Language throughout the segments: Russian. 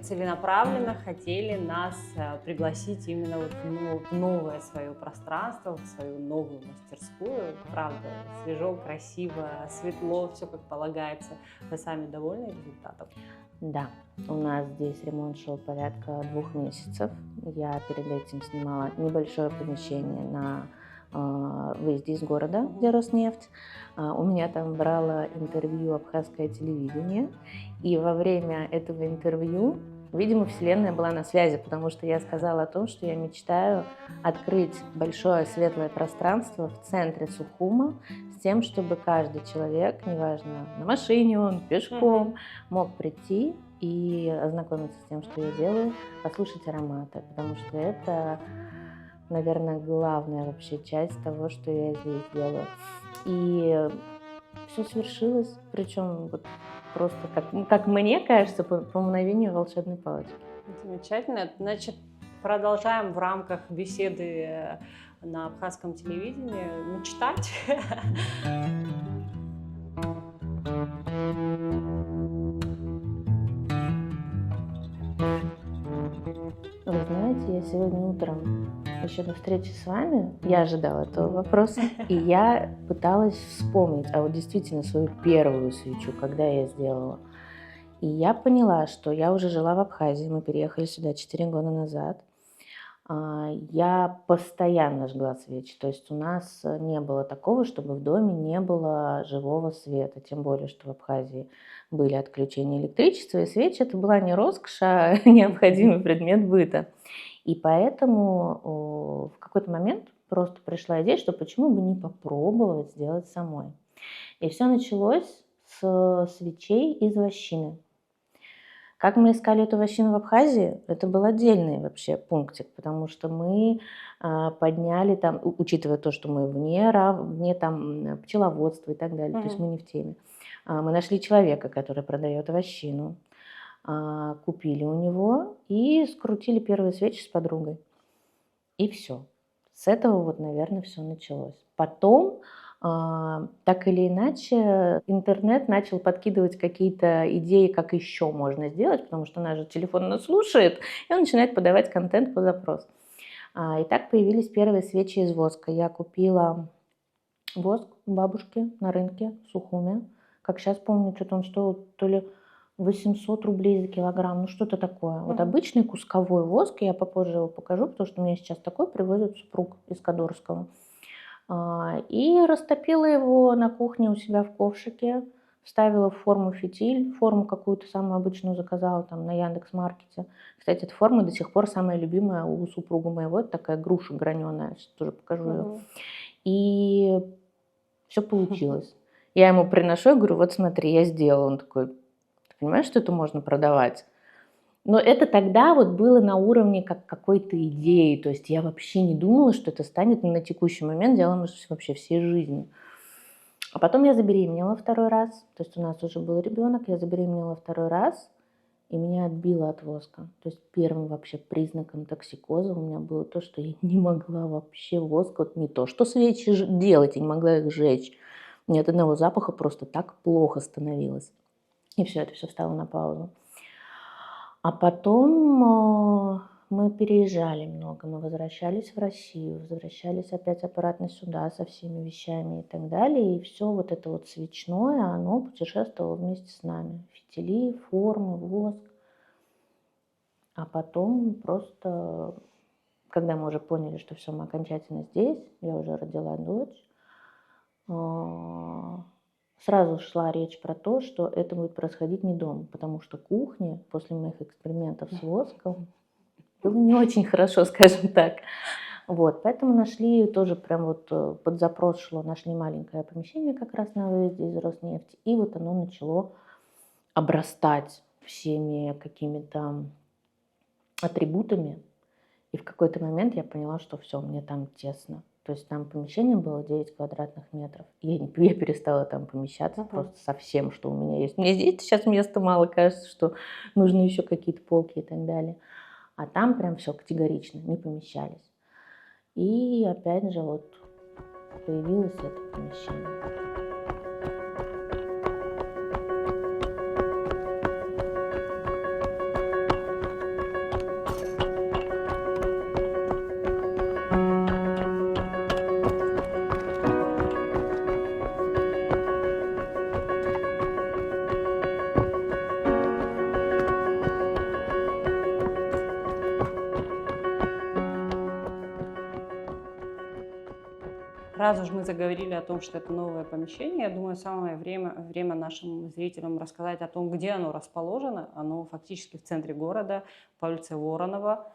целенаправленно хотели нас пригласить именно вот в новое свое пространство, в свою новую мастерскую. Правда, свежо, красиво, светло, все как полагается. Вы сами довольны результатом? Да, у нас здесь ремонт шел порядка 2 месяцев. Я перед этим снимала небольшое помещение на выезде из города, где Роснефть. У меня там брало интервью абхазское телевидение. И во время этого интервью, видимо, Вселенная была на связи, потому что я сказала о том, что я мечтаю открыть большое светлое пространство в центре Сухума с тем, чтобы каждый человек, неважно, на машине он, пешком, мог прийти и ознакомиться с тем, что я делаю, послушать ароматы, потому что это, наверное, главная вообще часть того, что я здесь делаю. И все свершилось, причем вот просто, как мне кажется, по мгновению волшебной палочки. Замечательно. Значит, продолжаем в рамках беседы на абхазском телевидении мечтать. Вы знаете, я сегодня утром еще на встрече с вами, я ожидала этого вопроса, и я пыталась вспомнить, а вот действительно свою первую свечу, когда я сделала. И я поняла, что я уже жила в Абхазии, мы переехали сюда 4 года назад. Я постоянно жгла свечи, то есть у нас не было такого, чтобы в доме не было живого света, тем более, что в Абхазии были отключения электричества, и свечи это была не роскошь, а необходимый предмет быта. И поэтому в какой-то момент просто пришла идея, что почему бы не попробовать сделать самой. И все началось с свечей из вощины. Как мы искали эту вощину в Абхазии, это был отдельный вообще пунктик, потому что мы подняли там, учитывая то, что мы вне там пчеловодства и так далее, то есть мы не в теме. Мы нашли человека, который продает вощину, купили у него и скрутили первые свечи с подругой. И все. С этого вот, наверное, все началось. Потом, так или иначе, интернет начал подкидывать какие-то идеи, как еще можно сделать, потому что наш же телефон нас слушает, и он начинает подавать контент по запросу. И так появились первые свечи из воска. Я купила воск у бабушки на рынке в Сухуме. Как сейчас помню, что-то он стоил то ли 800 рублей за килограмм, ну что-то такое. Вот обычный кусковой воск, я попозже его покажу, потому что у меня сейчас такой привозит супруг из Кадорского. И растопила его на кухне у себя в ковшике, вставила в форму фитиль, форму какую-то самую обычную заказала там на Яндекс.Маркете. Кстати, эта форма до сих пор самая любимая у супруга моего, это такая груша граненая, сейчас тоже покажу ее. И все получилось. Я ему приношу, я говорю, вот смотри, я сделала. Он такой, ты понимаешь, что это можно продавать? Но это тогда вот было на уровне как какой-то идеи, то есть я вообще не думала, что это станет на текущий момент делом вообще всей жизни. А потом я забеременела второй раз, то есть у нас уже был ребенок, я забеременела второй раз, и меня отбило от воска. То есть первым вообще признаком токсикоза у меня было то, что я не могла вообще воск, вот не то, что свечи делать, я не могла их жечь. Мне от одного запаха просто так плохо становилось. И все, это все встало на паузу. А потом мы переезжали много, мы возвращались в Россию, возвращались опять обратно сюда со всеми вещами и так далее. И все вот это вот свечное, оно путешествовало вместе с нами. Фитили, формы, воск. А потом просто, когда мы уже поняли, что все, мы окончательно здесь, я уже родила дочь, сразу шла речь про то, что это будет происходить не дома, потому что кухня после моих экспериментов с воском было не очень хорошо, скажем так. Вот, поэтому нашли тоже прям вот под запрос шло, нашли маленькое помещение как раз на выезде из Роснефти, и вот оно начало обрастать всеми какими-то атрибутами, и в какой-то момент я поняла, что все, мне там тесно. То есть там помещение было 9 квадратных метров. Я перестала там помещаться просто совсем, что у меня есть. Мне здесь сейчас места мало, кажется, что нужны еще какие-то полки и так далее. А там прям все категорично, не помещались. И опять же вот появилось это помещение. Раз уж мы заговорили о том, что это новое помещение, я думаю, самое время нашим зрителям рассказать о том, где оно расположено. Оно фактически в центре города, по улице Воронова.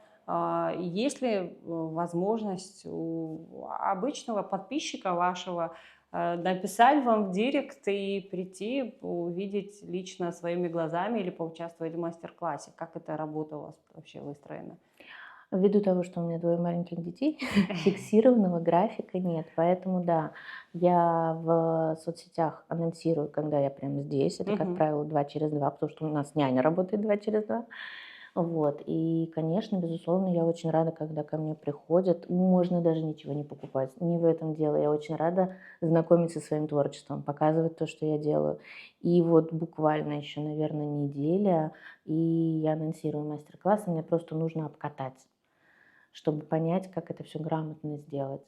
Есть ли возможность у обычного подписчика вашего написать вам в директ и прийти, увидеть лично своими глазами или поучаствовать в мастер-классе? Как эта работа у вас вообще выстроена? Ввиду того, что у меня 2 маленьких детей, фиксированного графика нет. Поэтому да, я в соцсетях анонсирую, когда я прям здесь. Это, как Мгм. правило, 2 через 2, потому что у нас няня работает 2 через 2. Вот. И, конечно, безусловно, я очень рада, когда ко мне приходят. Можно даже ничего не покупать. Не в этом дело. Я очень рада знакомиться со своим творчеством, показывать то, что я делаю. И вот буквально еще, наверное, неделя, и я анонсирую мастер-класс. Мне просто нужно обкатать, чтобы понять, как это все грамотно сделать.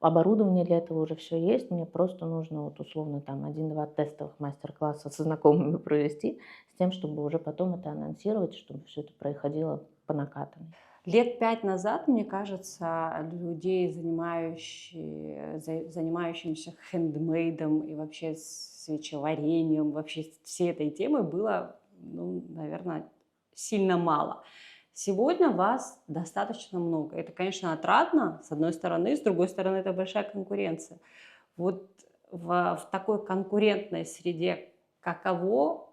Оборудование для этого уже все есть, мне просто нужно вот условно там 1-2 тестовых мастер-класса со знакомыми провести, с тем, чтобы уже потом это анонсировать, чтобы все это происходило по накатанной. Лет 5 назад, мне кажется, людей, занимающимся хендмейдом и вообще свечеварением, вообще всей этой темы было, ну, наверное, сильно мало. Сегодня вас достаточно много. Это, конечно, отрадно, с одной стороны, с другой стороны, это большая конкуренция. Вот в такой конкурентной среде каково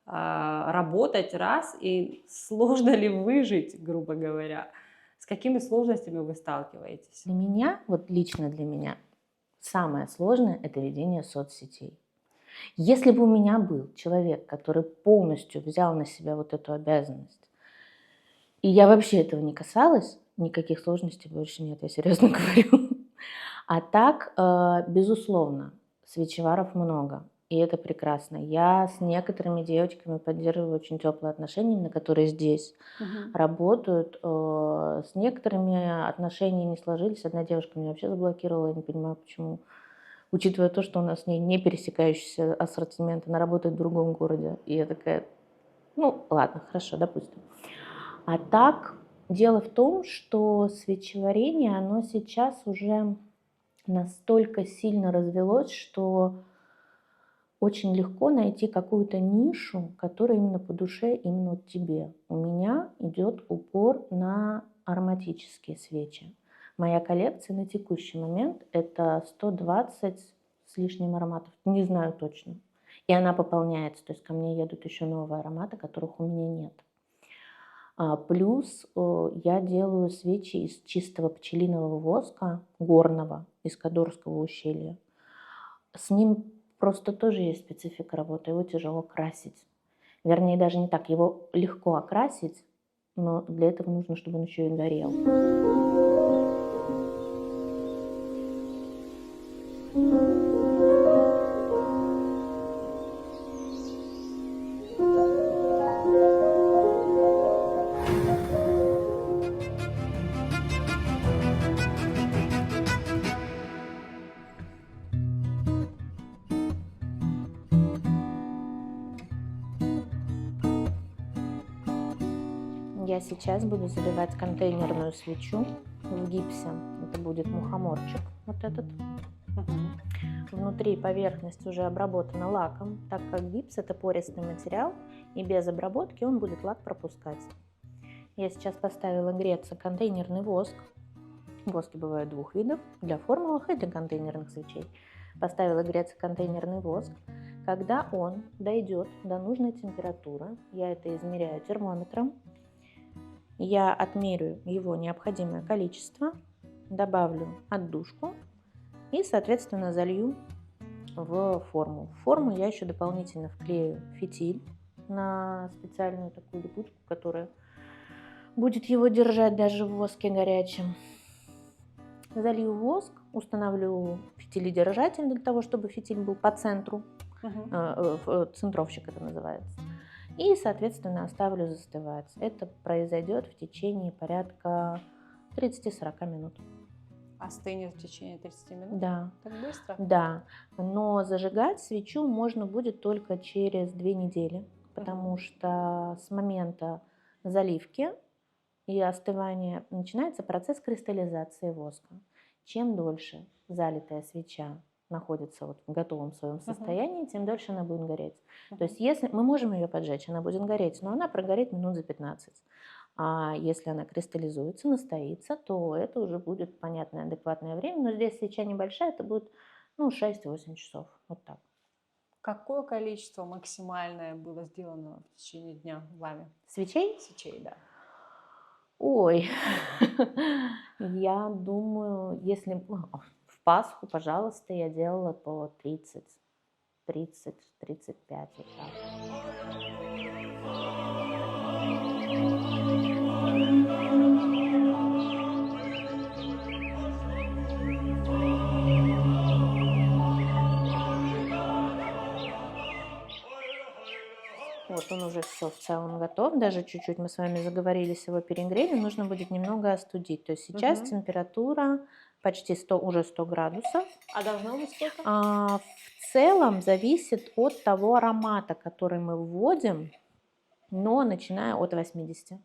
работать раз, и сложно ли выжить, грубо говоря? С какими сложностями вы сталкиваетесь? Для меня, вот лично для меня, самое сложное – это ведение соцсетей. Если бы у меня был человек, который полностью взял на себя вот эту обязанность, и я вообще этого не касалась, никаких сложностей больше нет, я серьезно говорю. А так, безусловно, свечеваров много, и это прекрасно. Я с некоторыми девочками поддерживаю очень теплые отношения, именно которые здесь Мгм. работают. С некоторыми отношения не сложились. Одна девушка меня вообще заблокировала, я не понимаю, почему. Учитывая то, что у нас с ней не пересекающийся ассортимент, она работает в другом городе. И я такая, ну ладно, хорошо, допустим. А так, дело в том, что свечеварение, оно сейчас уже настолько сильно развелось, что очень легко найти какую-то нишу, которая именно по душе, именно вот тебе. У меня идет упор на ароматические свечи. Моя коллекция на текущий момент это 120 с лишним ароматов, не знаю точно. И она пополняется, то есть ко мне едут еще новые ароматы, которых у меня нет. Плюс я делаю свечи из чистого пчелиного воска, горного, из Кадорского ущелья. С ним просто тоже есть специфика работы, его тяжело красить. Вернее, даже не так, его легко окрасить, но для этого нужно, чтобы он еще и горел. Я сейчас буду заливать контейнерную свечу в гипсе. Это будет мухоморчик, вот этот. Мгм. Внутри поверхность уже обработана лаком, так как гипс это пористый материал, и без обработки он будет лак пропускать. Я сейчас поставила греться контейнерный воск. Воски бывают двух видов, для формовых и для контейнерных свечей. Поставила греться контейнерный воск. Когда он дойдет до нужной температуры, я это измеряю термометром, я отмерю его необходимое количество, добавлю отдушку и, соответственно, залью в форму. В форму я еще дополнительно вклею фитиль на специальную такую липучку, которая будет его держать даже в воске горячем. Залью воск, установлю фитиледержатель для того, чтобы фитиль был по центру, Мгм. центровщик это называется. И, соответственно, оставлю застывать. Это произойдет в течение порядка 30-40 минут. Остынет в течение 30 минут? Да, Так быстро? да. Но зажигать свечу можно будет только через 2 недели, потому Мгм. что с момента заливки и остывания начинается процесс кристаллизации воска. чем дольше залитая свеча находится вот в готовом своем состоянии, тем дольше она будет гореть. То есть если мы можем ее поджечь, она будет гореть, но она прогорит минут за 15. А если она кристаллизуется, настоится, то это уже будет понятное, адекватное время. Но здесь свеча небольшая, это будет 6-8 часов. Вот так. Какое количество максимальное было сделано в течение дня вами? Свечей? Свечей, да. Ой, я думаю, если в Пасху, пожалуйста, я делала по 30, 35 вот так. Вот он уже все в целом готов, даже чуть-чуть мы с вами заговорились, его перегрели, нужно будет немного остудить. То есть сейчас температура почти 100, уже 100 градусов. А должно быть сколько? В целом зависит от того аромата, который мы вводим, но начиная от 80.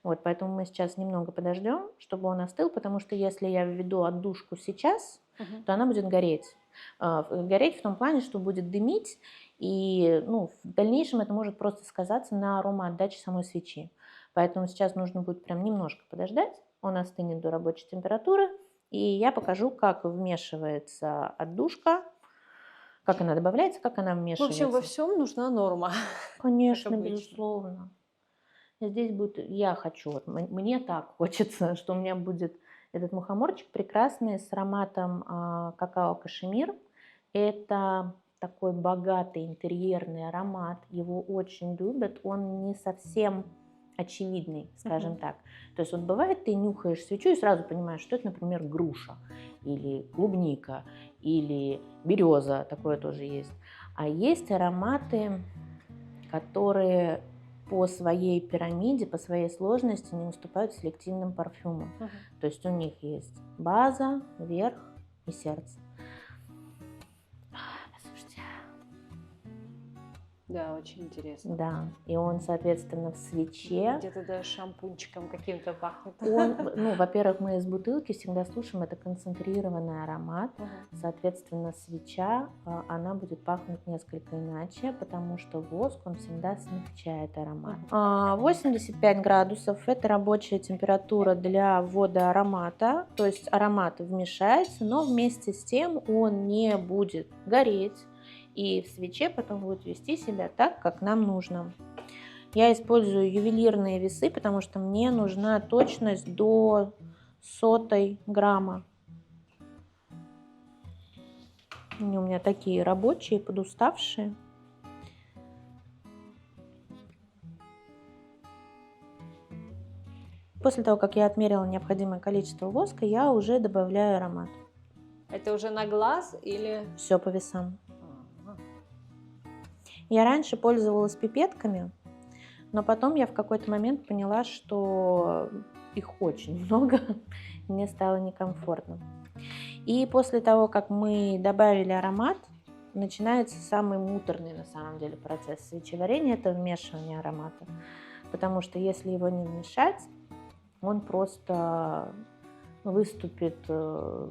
Вот, поэтому мы сейчас немного подождем, чтобы он остыл, потому что если я введу отдушку сейчас, то она будет гореть. Гореть в том плане, что будет дымить, и в дальнейшем это может просто сказаться на аромаотдаче самой свечи. Поэтому сейчас нужно будет прям немножко подождать, он остынет до рабочей температуры, и я покажу, как вмешивается отдушка, как она добавляется, как она вмешивается. В общем, во всем нужна норма. Конечно, безусловно. Здесь будет, я хочу, вот, мне так хочется, что у меня будет этот мухоморчик прекрасный с ароматом какао-кашемир. Это такой богатый интерьерный аромат, его очень любят, он не совсем очевидный, скажем так. То есть вот бывает, ты нюхаешь свечу и сразу понимаешь, что это, например, груша или клубника или береза, такое тоже есть. А есть ароматы, которые по своей пирамиде, по своей сложности не уступают селективным парфюмам. То есть у них есть база, верх и сердце. Послушайте. Да, очень интересно. Да, и он, соответственно, в свече. Где-то даже шампунчиком каким-то пахнет. Во-первых, мы из бутылки всегда слушаем, это концентрированный аромат. Соответственно, свеча, она будет пахнуть несколько иначе, потому что воск, он всегда смягчает аромат. 85 градусов – это рабочая температура для ввода аромата. То есть аромат вмешается, но вместе с тем он не будет гореть. И в свече потом будет вести себя так, как нам нужно. Я использую ювелирные весы, потому что мне нужна точность до 100 грамма. Они у меня такие рабочие, подуставшие. После того, как я отмерила необходимое количество воска, я уже добавляю аромат. Это уже на глаз или... Все по весам. Я раньше пользовалась пипетками, но потом я в какой-то момент поняла, что их очень много, мне стало некомфортно. И после того, как мы добавили аромат, начинается самый муторный на самом деле процесс свечеварения, это вмешивание аромата. Потому что если его не вмешать, он просто выступит на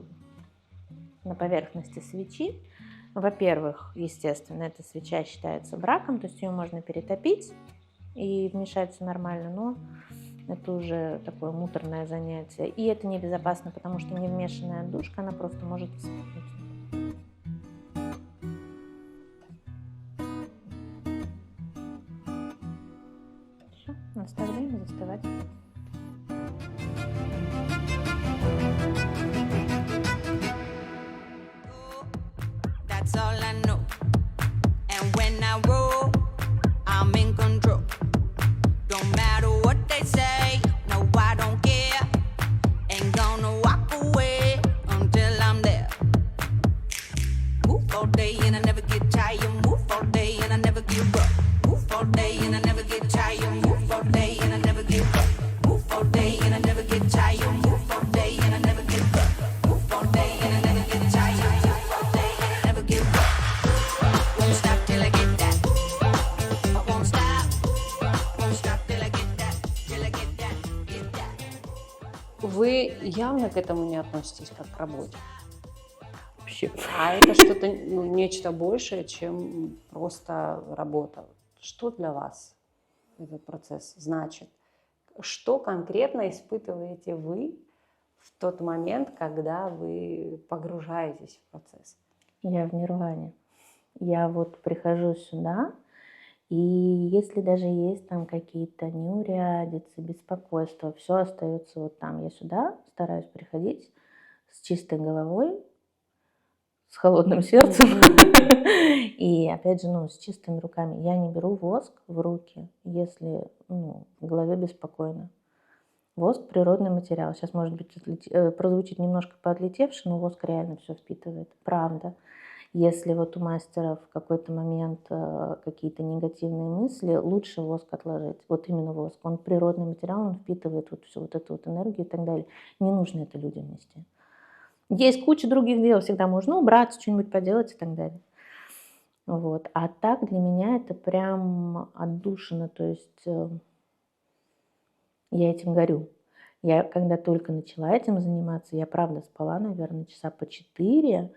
поверхности свечи. Во-первых, естественно, эта свеча считается браком, то есть ее можно перетопить и вмешать все нормально, но это уже такое муторное занятие. И это небезопасно, потому что невмешанная отдушка, она просто может вспыхнуть. Все, оставляем застывать. That's all I know. And when I roll, I'm in control. Don't matter what they say, no, I don't care. Ain't gonna walk away until I'm there. Move all day and I never get tired. Move all day and I never give up. Move all day and I never get tired. Move all day and I never give up. Move all day and I never get tired. Move all day and I never give up. Move all day and I never get tired. Move all day and I never give up. Won't stop till I get that. I won't stop. Вы явно к этому не относитесь как к работе. Вообще. А это что-то, нечто большее, чем просто работа. Что для вас этот процесс значит? Что конкретно испытываете вы в тот момент, когда вы погружаетесь в процесс? Я в нирване. Я вот прихожу сюда, и если даже есть там какие-то неурядицы, беспокойства, все остается вот там. Я сюда стараюсь приходить с чистой головой, с холодным сердцем и, опять же, с чистыми руками. Я не беру воск в руки, если в голове беспокойно. Воск – природный материал. Сейчас, может быть, прозвучит немножко поотлетевше, но воск реально все впитывает. Правда. Если вот у мастера в какой-то момент какие-то негативные мысли, лучше воск отложить. Вот именно воск. Он природный материал, он впитывает вот всю вот эту вот энергию и так далее. Не нужно это людям нести. Есть куча других дел, всегда можно убраться, что-нибудь поделать и так далее. Вот. А так для меня это прям отдушина, то есть я этим горю. Я когда только начала этим заниматься, я правда спала, наверное, часа по 4,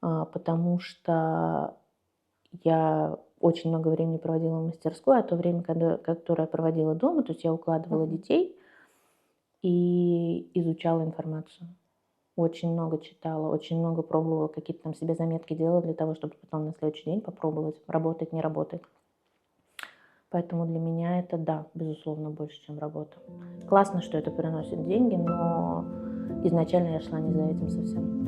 потому что я очень много времени проводила в мастерской, а то время, которое я проводила дома, то есть я укладывала детей и изучала информацию. Очень много читала, очень много пробовала, какие-то там себе заметки делала для того, чтобы потом на следующий день попробовать, работает, не работает. Поэтому для меня это, да, безусловно, больше, чем работа. Классно, что это приносит деньги, но изначально я шла не за этим совсем.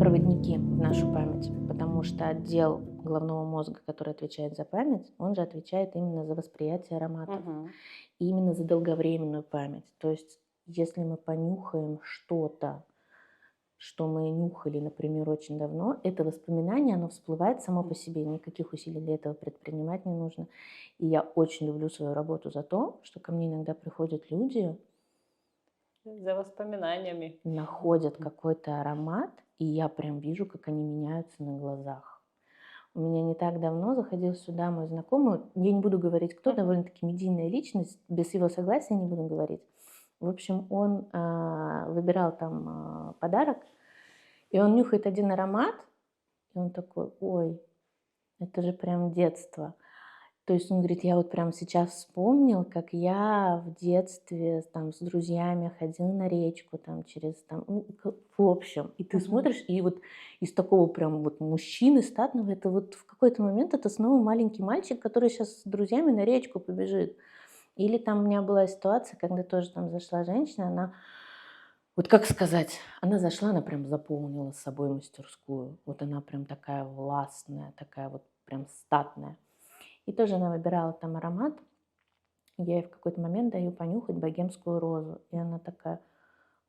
Проводники в нашу память, потому что отдел головного мозга, который отвечает за память, он же отвечает именно за восприятие ароматов, и именно за долговременную память. То есть если мы понюхаем что-то, что мы нюхали, например, очень давно, это воспоминание, оно всплывает само по себе, никаких усилий для этого предпринимать не нужно. И я очень люблю свою работу за то, что ко мне иногда приходят люди, За воспоминаниями. находят какой-то аромат, и я прям вижу, как они меняются на глазах. У меня не так давно заходил сюда мой знакомый, я не буду говорить, кто, довольно-таки медийная личность, без его согласия не буду говорить. В общем, он выбирал там подарок, и он нюхает один аромат, и он такой: ой, это же прям детство. То есть он говорит: я вот прям сейчас вспомнил, как я в детстве там с друзьями ходила на речку там через там, в общем. И ты смотришь, и вот из такого прям вот мужчины статного, это вот в какой-то момент это снова маленький мальчик, который сейчас с друзьями на речку побежит. Или там у меня была ситуация, когда тоже там зашла женщина, она, вот как сказать, она зашла, она прям заполнила с собой мастерскую. Вот она прям такая властная, такая вот прям статная. И тоже она выбирала там аромат. Я ей в какой-то момент даю понюхать богемскую розу. И она такая: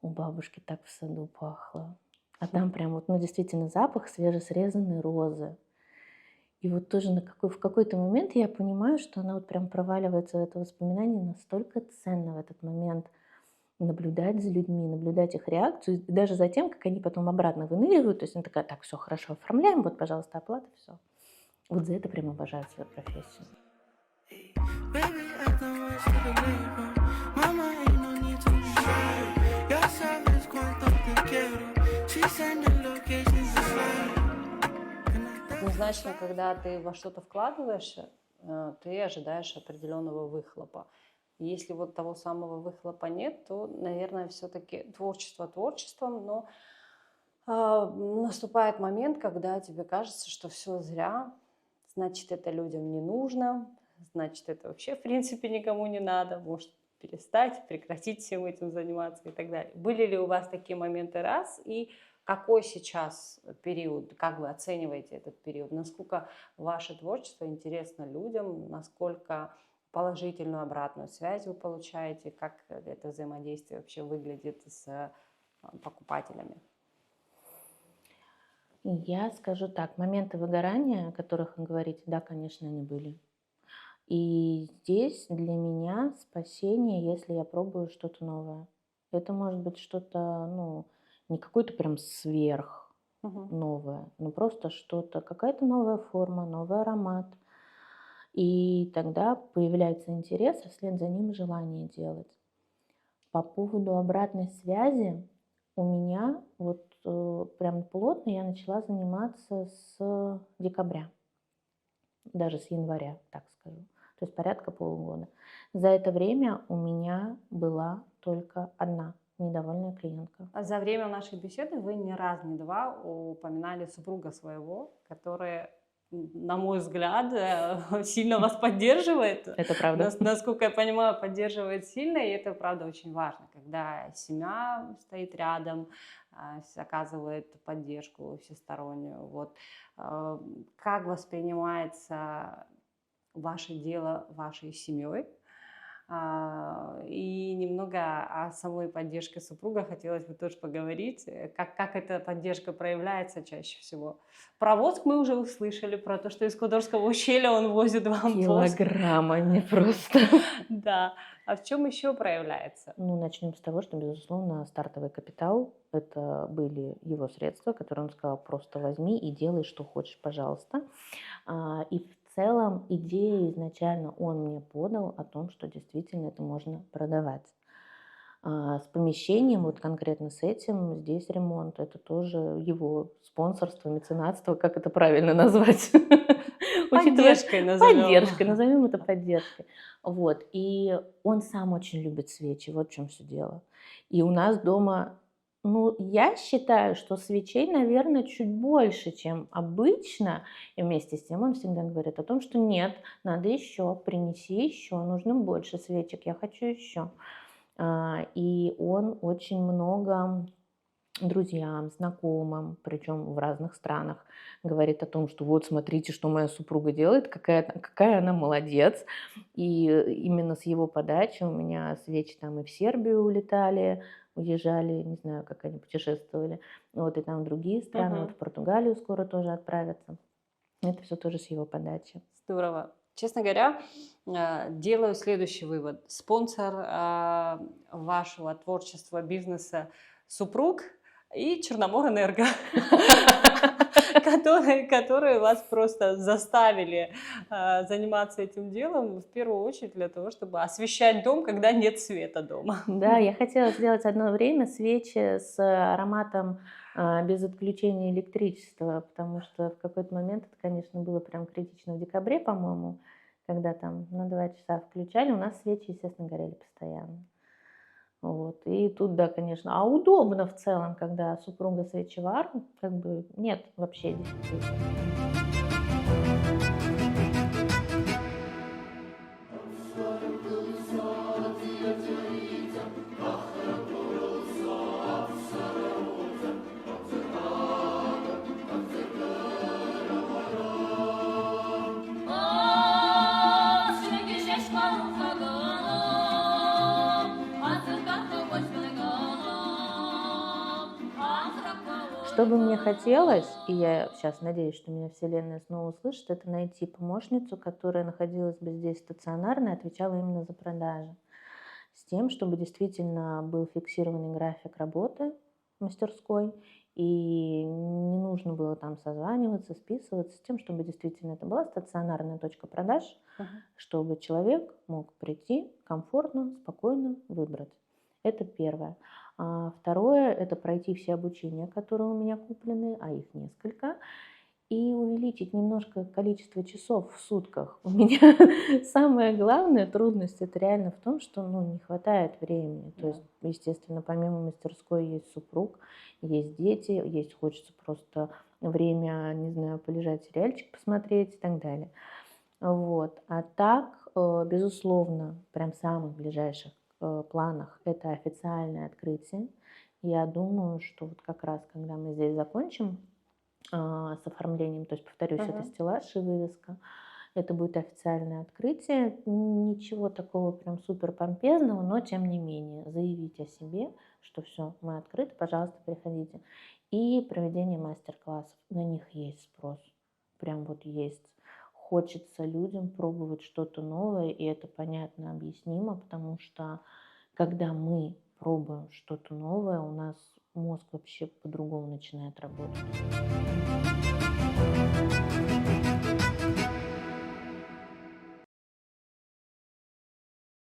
у бабушки так в саду пахло. А там прям вот, действительно запах свежесрезанной розы. И вот тоже в какой-то момент я понимаю, что она вот прям проваливается в это воспоминание, настолько ценно в этот момент наблюдать за людьми, наблюдать их реакцию, и даже за тем, как они потом обратно выныривают. То есть она такая: так, все хорошо, оформляем, вот, пожалуйста, оплата, все. Вот за это прям обожаю свою профессию. Однозначно, когда ты во что-то вкладываешь, ты ожидаешь определенного выхлопа. И если вот того самого выхлопа нет, то, наверное, все-таки творчество творчеством, но наступает момент, когда тебе кажется, что все зря, значит, это людям не нужно, значит, это вообще, в принципе, никому не надо, может перестать, прекратить всем этим заниматься и так далее. Были ли у вас такие моменты, раз, и какой сейчас период, как вы оцениваете этот период, насколько ваше творчество интересно людям, насколько положительную обратную связь вы получаете, как это взаимодействие вообще выглядит с покупателями? Я скажу так, моменты выгорания, о которых вы говорите, да, конечно, они были. И здесь для меня спасение, если я пробую что-то новое. Это может быть что-то, ну, не какое-то прям сверх Мгм. новое, но просто что-то, какая-то новая форма, новый аромат. И тогда появляется интерес, а вслед за ним желание делать. По поводу обратной связи у меня вот прям плотно я начала заниматься с декабря, даже с января, так скажу. То есть порядка полугода. За это время у меня была только одна недовольная клиентка. А за время нашей беседы вы ни раз, ни два упоминали супруга своего, который, на мой взгляд, сильно вас поддерживает. Это правда. Насколько я понимаю, поддерживает сильно, и это, правда, очень важно, когда семья стоит рядом, оказывает поддержку всестороннюю. Вот. Как воспринимается ваше дело вашей семьей? И немного о самой поддержке супруга хотелось бы тоже поговорить. Как эта поддержка проявляется чаще всего? Про воск мы уже услышали, про то, что из Кудорского ущелья он возит вам воск. Килограммами просто. Да. А в чем еще проявляется? Ну, начнем с того, что, безусловно, стартовый капитал – это были его средства, которые он сказал, просто возьми и делай, что хочешь, пожалуйста. И в целом идея изначально он мне подал о том, что действительно это можно продавать. С помещением, вот конкретно с этим, здесь ремонт, это тоже его спонсорство, меценатство, как это правильно назвать? Поддержкой назовем. Поддержкой, назовем это поддержкой. Вот, и он сам очень любит свечи, вот в чем все дело. И у нас дома, ну, я считаю, что свечей, наверное, чуть больше, чем обычно. И вместе с тем он всегда говорит о том, что нет, надо еще, принеси еще, нужно больше свечек, я хочу еще. И он очень много друзьям, знакомым, причем в разных странах, говорит о том, что вот смотрите, что моя супруга делает, какая она молодец. И именно с его подачи у меня свечи там и в Сербию улетали, уезжали, не знаю, как они путешествовали, вот и там в другие страны, вот в Португалию скоро тоже отправятся. Это все тоже с его подачи. Здорово. Честно говоря, делаю следующий вывод. Спонсор вашего творчества, бизнеса супруг и Черноморэнерго, которые вас просто заставили заниматься этим делом в первую очередь для того, чтобы освещать дом, когда нет света дома. Да, я хотела сделать одно время свечи с ароматом без отключения электричества, потому что в какой-то момент это, конечно, было прям критично в декабре, по-моему, когда там на 2 часа включали, у нас свечи, естественно, горели постоянно. Вот. И тут, да, конечно, удобно в целом, когда супруга свечевар, как бы нет вообще дефицита. Что бы мне хотелось, и я сейчас надеюсь, что меня Вселенная снова услышит, это найти помощницу, которая находилась бы здесь стационарно и отвечала именно за продажи. С тем, чтобы действительно был фиксированный график работы в мастерской, и не нужно было там созваниваться, списываться, с тем, чтобы действительно это была стационарная точка продаж, чтобы человек мог прийти комфортно, спокойно выбрать. Это первое. Второе – это пройти все обучения, которые у меня куплены, а их несколько, и увеличить немножко количество часов в сутках. У меня самая главная трудность – это реально в том, что не хватает времени. То есть, естественно, помимо мастерской есть супруг, есть дети, есть хочется просто время, не знаю, полежать, сериальчик посмотреть и так далее. Вот. А так, безусловно, прям в самых ближайших планах это официальное открытие. Я думаю, что вот как раз, когда мы здесь закончим с оформлением, то есть, повторюсь, это стеллаж и вывеска, это будет официальное открытие. Ничего такого прям супер помпезного, но тем не менее заявить о себе, что все, мы открыты, пожалуйста, приходите. И проведение мастер-классов. На них есть спрос. Прям вот есть. Хочется людям пробовать что-то новое, и это понятно, объяснимо, потому что когда мы пробуем что-то новое, у нас мозг вообще по-другому начинает работать.